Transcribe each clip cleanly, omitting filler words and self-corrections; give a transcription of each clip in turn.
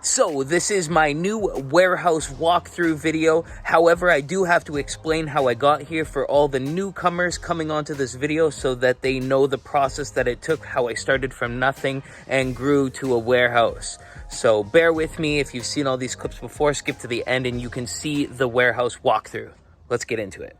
So this is my new warehouse walkthrough video. However, I do have to explain how I got here for all the newcomers coming onto this video so that they know the process that it took, how I started from nothing and grew to a warehouse. So bear with me. If you've seen all these clips before, skip to the end and you can see the warehouse walkthrough. Let's get into it.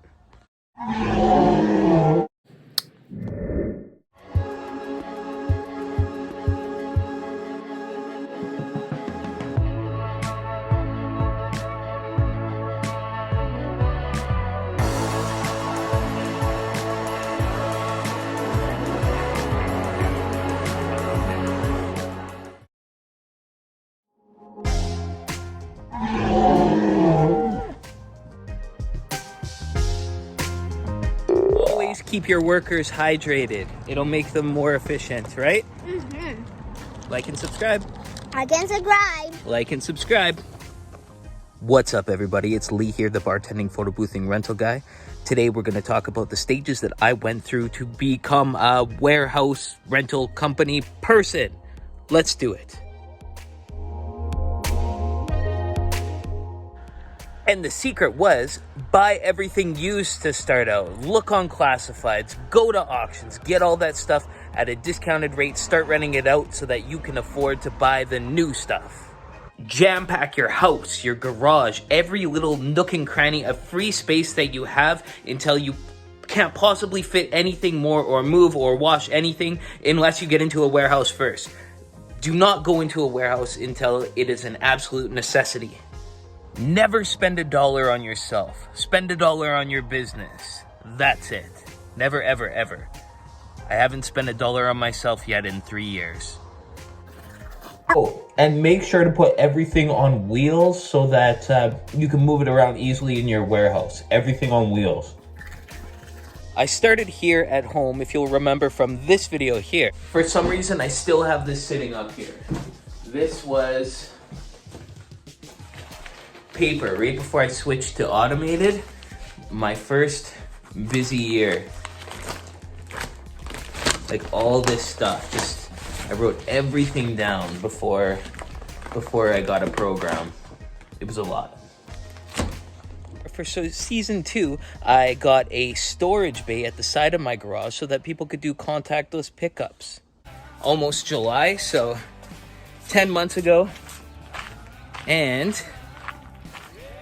Always keep your workers hydrated. It'll make them more efficient, right? Like and subscribe. Like and subscribe. Like and subscribe. What's up, everybody? It's Lee here, the bartending, photo boothing rental guy. Today, we're going to talk about the stages that I went through to become a warehouse rental company person. Let's do it. And the secret was, buy everything used to start out. Look on classifieds, go to auctions, get all that stuff at a discounted rate, start renting it out so that you can afford to buy the new stuff. Jam-pack your house, your garage, every little nook and cranny of free space that you have until you can't possibly fit anything more or move or wash anything unless you get into a warehouse first. Do not go into a warehouse until it is an absolute necessity. Never spend $1 on yourself. Spend $1 on your business. That's it. Never, ever, ever. I haven't spent $1 on myself yet in 3 years. Oh, and make sure to put everything on wheels so that you can move it around easily in your warehouse. Everything on wheels. I started here at home, if you'll remember from this video here. For some reason, I still have this sitting up here. This was paper right before I switched to automated. My first busy year. Like all this stuff, just I wrote everything down before I got a program. It was a lot. For season 2, I got a storage bay at the side of my garage so that people could do contactless pickups. Almost July, so 10 months ago. And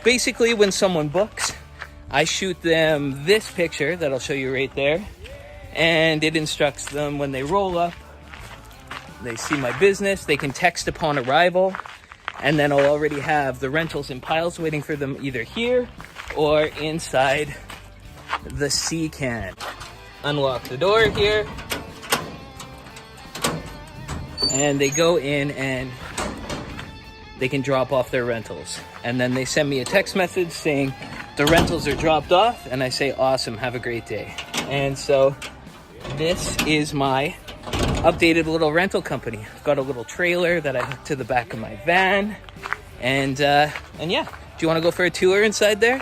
basically, when someone books, I shoot them this picture that I'll show you right there, and it instructs them when they roll up, they see my business, they can text upon arrival, and then I'll already have the rentals in piles waiting for them either here or inside the sea can. Unlock the door here, and they go in and they can drop off their rentals. And then they send me a text message saying the rentals are dropped off, and I say, awesome, have a great day. And so this is my updated little rental company. I've got a little trailer that I hook to the back of my van. And yeah, do you want to go for a tour inside there?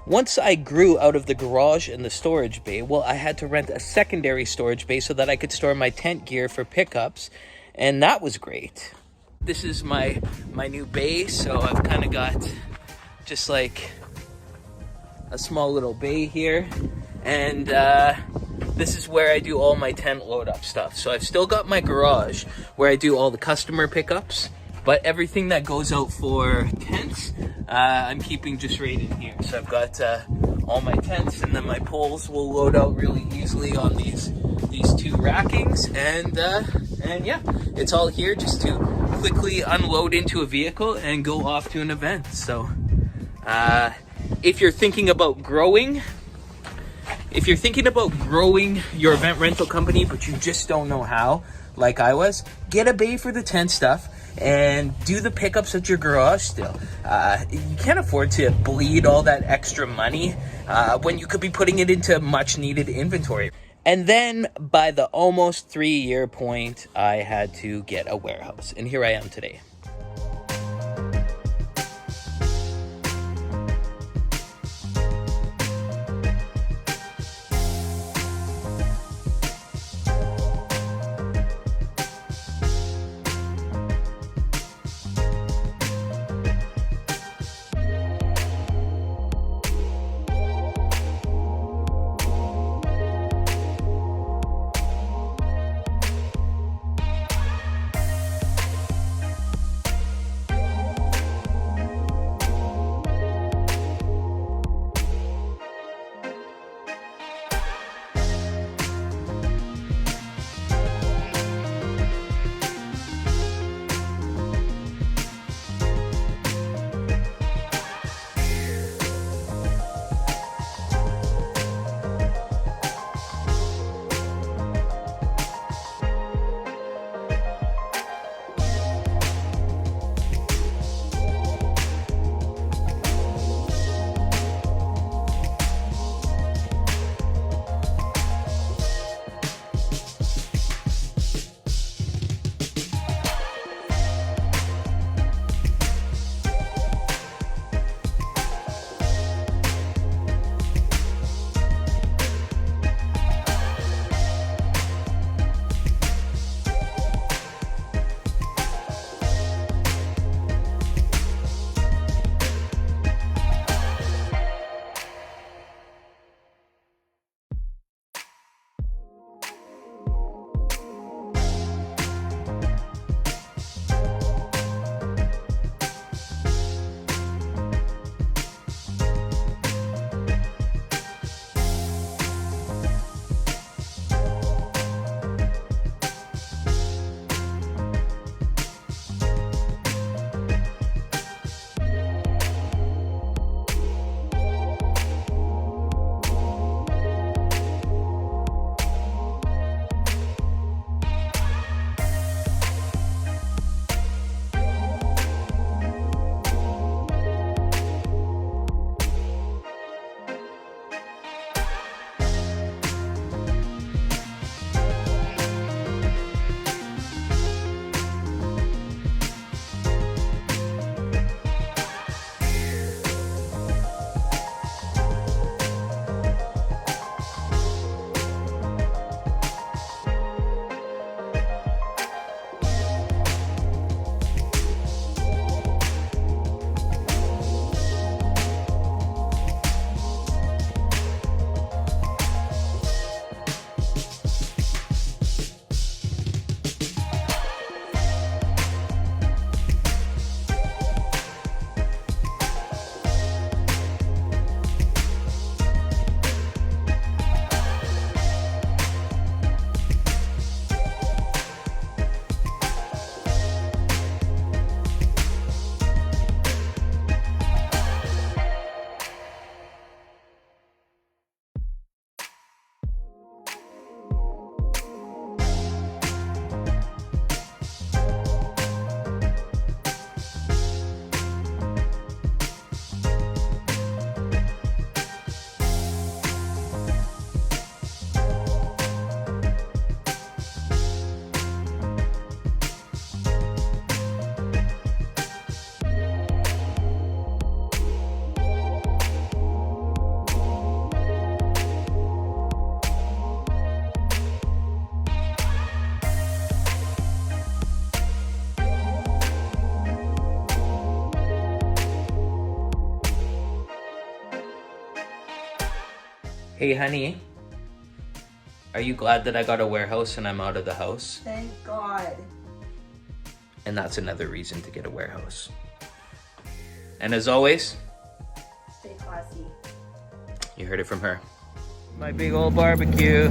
Once I grew out of the garage and the storage bay, well, I had to rent a secondary storage bay so that I could store my tent gear for pickups, and that was great. This is my new bay, so I've kind of got just like a small little bay here, and this is where I do all my tent load up stuff. So I've still got my garage where I do all the customer pickups, but everything that goes out for tents, I'm keeping just right in here. So I've got all my tents, and then my poles will load out really easily on these 2 rackings, and yeah, it's all here just to quickly unload into a vehicle and go off to an event. So if you're thinking about growing your event rental company, but you just don't know how, like I was, get a bay for the tent stuff, and do the pickups at your garage still. You can't afford to bleed all that extra money when you could be putting it into much needed inventory. And then by the almost 3-year point, I had to get a warehouse, and here I am today. Hey, honey, are you glad that I got a warehouse and I'm out of the house? Thank God. And that's another reason to get a warehouse. And as always, Stay classy. you heard it from her. My big old barbecue.